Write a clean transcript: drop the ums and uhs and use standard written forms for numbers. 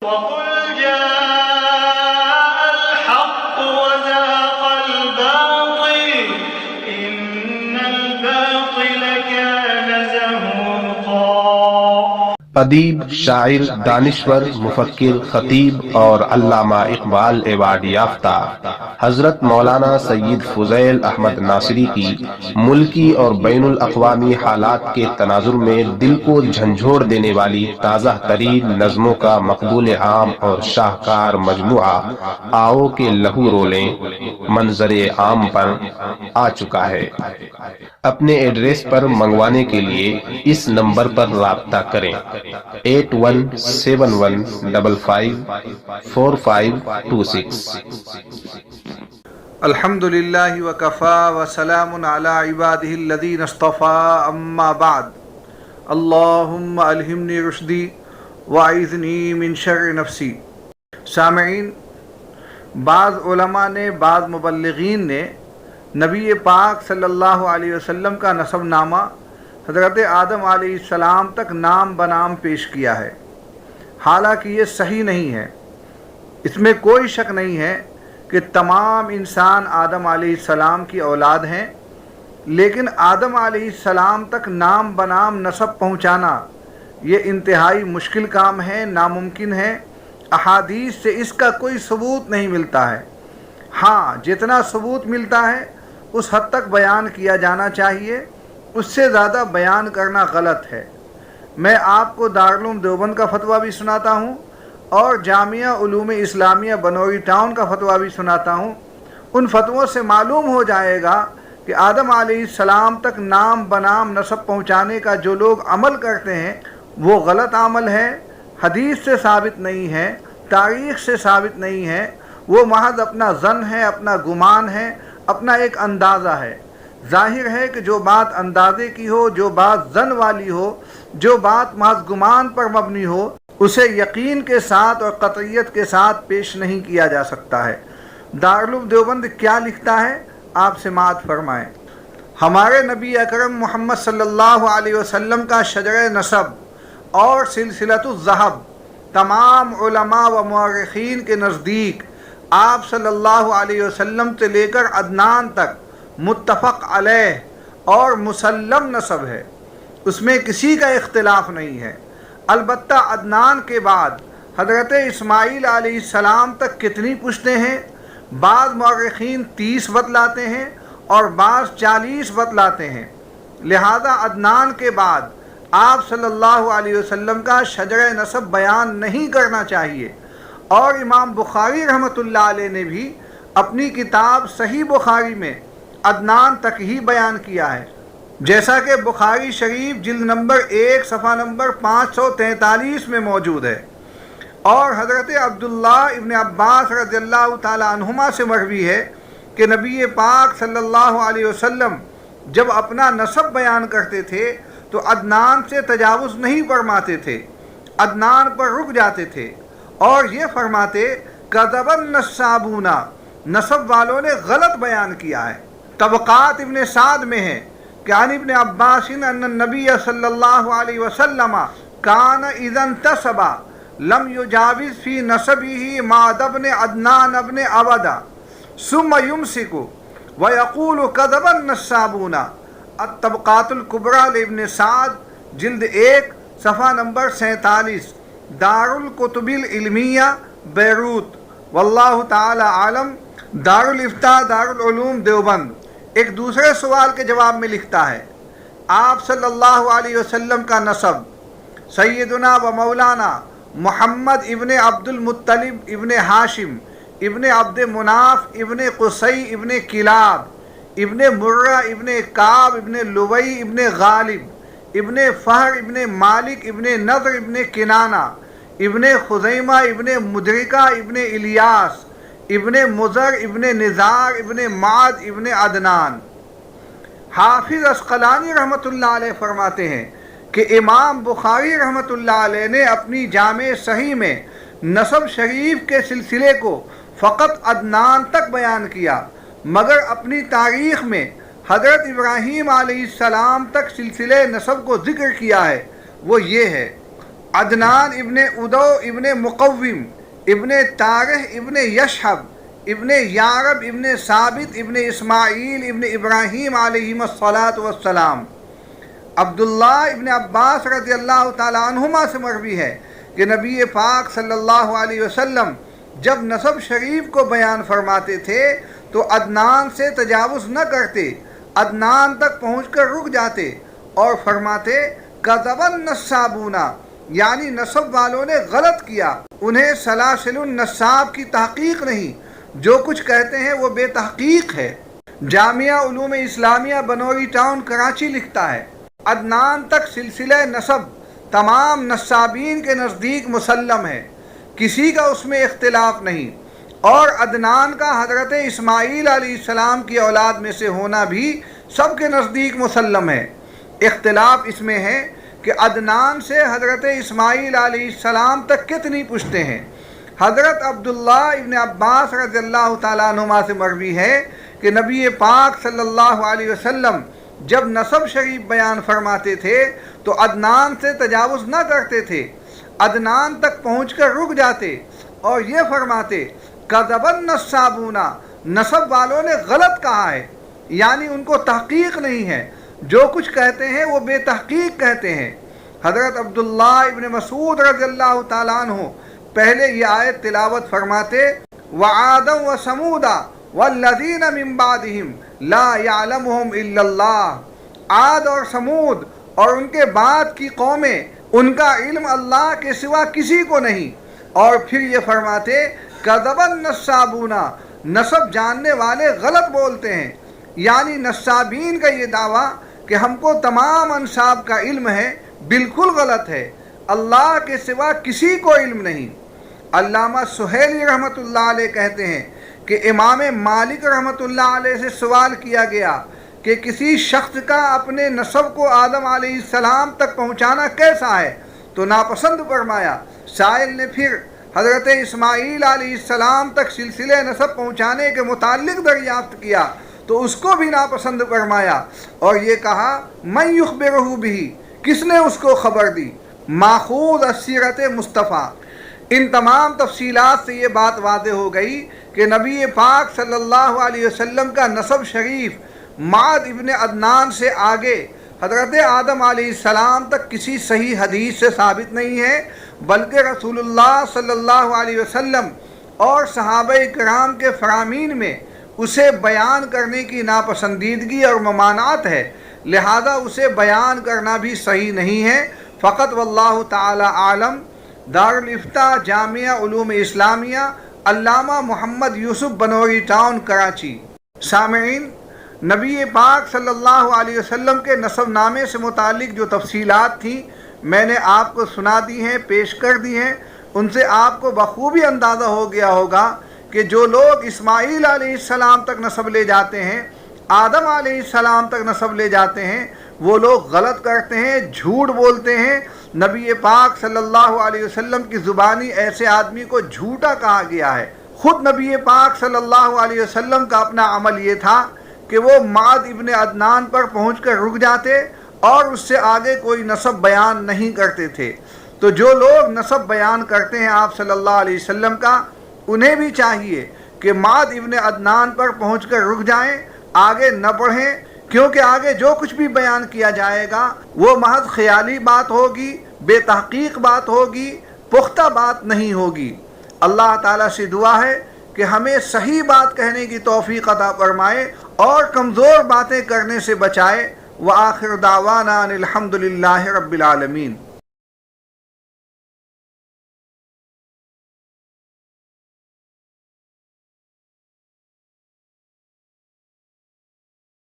وَقُلْ جَاءَ الْحَقُّ وَزَهَقَ الْبَاطِلُ إِنَّ الْبَاطِلَ كَانَ زَهُوقًا۔ ادیب، شاعر، دانشور، مفکر، خطیب اور علامہ اقبال ایوارڈ یافتہ حضرت مولانا سید فضیل احمد ناصری کی ملکی اور بین الاقوامی حالات کے تناظر میں دل کو جھنجھوڑ دینے والی تازہ ترین نظموں کا مقبول عام اور شاہکار مجموعہ آؤ کے لہو رولیں منظر عام پر آ چکا ہے۔ اپنے ایڈریس پر منگوانے کے لیے اس نمبر پر رابطہ کریں 8171554526۔ الحمدللہ وکفا وسلام علی عبادہ الذین اصطفیٰ، اما بعد، اللہم الہمنی رشدی واعذنی من شر نفسی۔ سامعین، بعض علماء نے، بعض مبلغین نے نبی پاک صلی اللہ علیہ وسلم کا نسب نامہ حضرت آدم علیہ السلام تک نام بنام پیش کیا ہے، حالانکہ یہ صحیح نہیں ہے۔ اس میں کوئی شک نہیں ہے کہ تمام انسان آدم علیہ السلام کی اولاد ہیں، لیکن آدم علیہ السلام تک نام بنام نسب پہنچانا یہ انتہائی مشکل کام ہے، ناممکن ہے۔ احادیث سے اس کا کوئی ثبوت نہیں ملتا ہے۔ ہاں، جتنا ثبوت ملتا ہے اس حد تک بیان کیا جانا چاہیے، اس سے زیادہ بیان کرنا غلط ہے۔ میں آپ کو دارالعلوم دیوبند کا فتویٰ بھی سناتا ہوں اور جامعہ علوم اسلامیہ بنوری ٹاؤن کا فتویٰ بھی سناتا ہوں۔ ان فتووں سے معلوم ہو جائے گا کہ آدم علیہ السلام تک نام بنام نسب پہنچانے کا جو لوگ عمل کرتے ہیں وہ غلط عمل ہے، حدیث سے ثابت نہیں ہے، تاریخ سے ثابت نہیں ہے، وہ محض اپنا ظن ہے، اپنا گمان ہے، اپنا ایک اندازہ ہے۔ ظاہر ہے کہ جو بات اندازے کی ہو، جو بات ظن والی ہو، جو بات محض گمان پر مبنی ہو، اسے یقین کے ساتھ اور قطعیت کے ساتھ پیش نہیں کیا جا سکتا ہے۔ دارالعلوم دیوبند کیا لکھتا ہے، آپ سماعت فرمائیں۔ ہمارے نبی اکرم محمد صلی اللہ علیہ وسلم کا شجرہ نسب اور سلسلۃ الذہب تمام علماء و مورخین کے نزدیک آپ صلی اللہ علیہ وسلم سے لے کر عدنان تک متفق علیہ اور مسلم نسب ہے، اس میں کسی کا اختلاف نہیں ہے۔ البتہ عدنان کے بعد حضرت اسماعیل علیہ السلام تک کتنی پشتیں ہیں؟ بعض مورخین 30 بتلاتے ہیں اور بعض 40 بتلاتے ہیں۔ لہذا عدنان کے بعد آپ صلی اللہ علیہ وسلم کا شجرہ نسب بیان نہیں کرنا چاہیے۔ اور امام بخاری رحمۃ اللہ علیہ نے بھی اپنی کتاب صحیح بخاری میں عدنان تک ہی بیان کیا ہے، جیسا کہ بخاری شریف جلد نمبر 1 صفحہ نمبر 543 میں موجود ہے۔ اور حضرت عبداللہ ابن عباس رضی اللہ تعالی عنہما سے مروی ہے کہ نبی پاک صلی اللہ علیہ وسلم جب اپنا نسب بیان کرتے تھے تو عدنان سے تجاوز نہیں فرماتے تھے، عدنان پر رک جاتے تھے اور یہ فرماتے کذب النسابون، نسب والوں نے غلط بیان کیا ہے۔ طبقات ابن سعد میں ہے کہ عن ابن عباس ان النبی صلی اللہ علیہ وسلم کان اذا انتسب لم یجاوز فی نسبہ ماد ابن عدنان ابن عبدہ ثم یمسک ویقول کذب النسابون۔ الطبقات الکبریٰ لابن سعد جلد 1 صفحہ نمبر 47، دارالکتب العلمیہ بیروت۔ واللہ تعالی عالم۔ دارالفتاء دارالعلوم دیوبند ایک دوسرے سوال کے جواب میں لکھتا ہے، آپ صلی اللہ علیہ وسلم کا نسب سیدنا و مولانا محمد ابن عبد المطلب ابن ہاشم ابن عبد مناف ابن قصی ابن کلاب ابن مرہ ابن کعب ابن لوی ابن غالب ابن فہر ابن مالک ابن نضر ابن کنانہ ابن خزیمہ ابن مدرکہ ابن الیاس ابن مضر ابن نزار ابن معد ابن عدنان۔ حافظ عسقلانی رحمۃ اللہ علیہ فرماتے ہیں کہ امام بخاری رحمۃ اللہ علیہ نے اپنی جامع صحیح میں نسب شریف کے سلسلے کو فقط عدنان تک بیان کیا، مگر اپنی تاریخ میں حضرت ابراہیم علیہ السلام تک سلسلے نسب کو ذکر کیا ہے۔ وہ یہ ہے عدنان ابن ادو ابن مقوم ابن طارح ابن یشحب ابن یارب ابن ثابت ابن اسماعیل ابن ابراہیم علیہم الصلاۃ والسلام۔ عبداللہ ابن عباس رضی اللہ تعالیٰ عنہما سے مروی ہے کہ نبی پاک صلی اللہ علیہ وسلم جب نسب شریف کو بیان فرماتے تھے تو عدنان سے تجاوز نہ کرتے، عدنان تک پہنچ کر رک جاتے اور فرماتے کذب النسابون، یعنی نسب والوں نے غلط کیا، انہیں سلاسل النساب کی تحقیق نہیں، جو کچھ کہتے ہیں وہ بے تحقیق ہے۔ جامعہ علوم اسلامیہ بنوری ٹاؤن کراچی لکھتا ہے عدنان تک سلسلہ نسب تمام نسابین کے نزدیک مسلم ہے، کسی کا اس میں اختلاف نہیں، اور عدنان کا حضرت اسماعیل علیہ السلام کی اولاد میں سے ہونا بھی سب کے نزدیک مسلم ہے۔ اختلاف اس میں ہے کہ عدنان سے حضرت اسماعیل علیہ السلام تک کتنی پشتیں ہیں۔ حضرت عبداللہ ابن عباس رضی اللہ تعالیٰ عنہما سے مروی ہے کہ نبی پاک صلی اللہ علیہ وسلم جب نسب شریف بیان فرماتے تھے تو عدنان سے تجاوز نہ کرتے تھے، عدنان تک پہنچ کر رک جاتے اور یہ فرماتے کذب النسابون، نسب والوں نے غلط کہا ہے، یعنی ان کو تحقیق نہیں ہے، جو کچھ کہتے ہیں وہ بے تحقیق کہتے ہیں۔ حضرت عبداللہ ابن مسعود رضی اللہ تعالیٰ عنہ پہلے یہ آیت تلاوت فرماتے وَعَادًا وَثَمُودَ وَالَّذِينَ مِن بَعْدِهِمْ لَا يَعْلَمُهُمْ إِلَّا اللَّهُ، عاد اور سمود اور ان کے بعد کی قومیں، ان کا علم اللہ کے سوا کسی کو نہیں، اور پھر یہ فرماتے کذب النسابون، نسب جاننے والے غلط بولتے ہیں، یعنی نسابین کا یہ دعویٰ کہ ہم کو تمام انساب کا علم ہے بالکل غلط ہے، اللہ کے سوا کسی کو علم نہیں۔ علامہ سہیلی رحمۃ اللہ علیہ کہتے ہیں کہ امام مالک رحمۃ اللہ علیہ سے سوال کیا گیا کہ کسی شخص کا اپنے نسب کو آدم علیہ السلام تک پہنچانا کیسا ہے، تو ناپسند فرمایا۔ سائل نے پھر حضرت اسماعیل علیہ السلام تک سلسلہ نسب پہنچانے کے متعلق دریافت کیا تو اس کو بھی ناپسند فرمایا اور یہ کہا من یخبرہ بہ، کس نے اس کو خبر دی، ماخوذ السیرت مصطفیٰ۔ ان تمام تفصیلات سے یہ بات واضح ہو گئی کہ نبی پاک صلی اللہ علیہ وسلم کا نسب شریف معد ابن عدنان سے آگے حضرت آدم علیہ السلام تک کسی صحیح حدیث سے ثابت نہیں ہے، بلکہ رسول اللہ صلی اللہ علیہ وسلم اور صحابہ کرام کے فرامین میں اسے بیان کرنے کی ناپسندیدگی اور ممانعت ہے، لہذا اسے بیان کرنا بھی صحیح نہیں ہے۔ فقط واللہ تعالی عالم۔ دارالافتاء جامعہ علوم اسلامیہ، علامہ محمد یوسف بنوری ٹاؤن کراچی۔ سامعین، نبی پاک صلی اللہ علیہ وسلم کے نسب نامے سے متعلق جو تفصیلات تھیں میں نے آپ کو سنا دی ہیں، پیش کر دی ہیں، ان سے آپ کو بخوبی اندازہ ہو گیا ہوگا کہ جو لوگ اسماعیل علیہ السلام تک نسب لے جاتے ہیں، آدم علیہ السلام تک نسب لے جاتے ہیں، وہ لوگ غلط کرتے ہیں، جھوٹ بولتے ہیں۔ نبی پاک صلی اللہ علیہ وسلم کی زبانی ایسے آدمی کو جھوٹا کہا گیا ہے۔ خود نبی پاک صلی اللہ علیہ وسلم کا اپنا عمل یہ تھا کہ وہ معد ابن عدنان پر پہنچ کر رک جاتے اور اس سے آگے کوئی نسب بیان نہیں کرتے تھے۔ تو جو لوگ نسب بیان کرتے ہیں آپ صلی اللہ علیہ وسلم کا، انہیں بھی چاہیے کہ معد ابن عدنان پر پہنچ کر رک جائیں، آگے نہ بڑھیں، کیونکہ آگے جو کچھ بھی بیان کیا جائے گا وہ محض خیالی بات ہوگی، بے تحقیق بات ہوگی، پختہ بات نہیں ہوگی۔ اللہ تعالیٰ سے دعا ہے کہ ہمیں صحیح بات کہنے کی توفیق عطا فرمائے اور کمزور باتیں کرنے سے بچائے۔ وآخر دعوانا ان الحمد للہ رب العالمین۔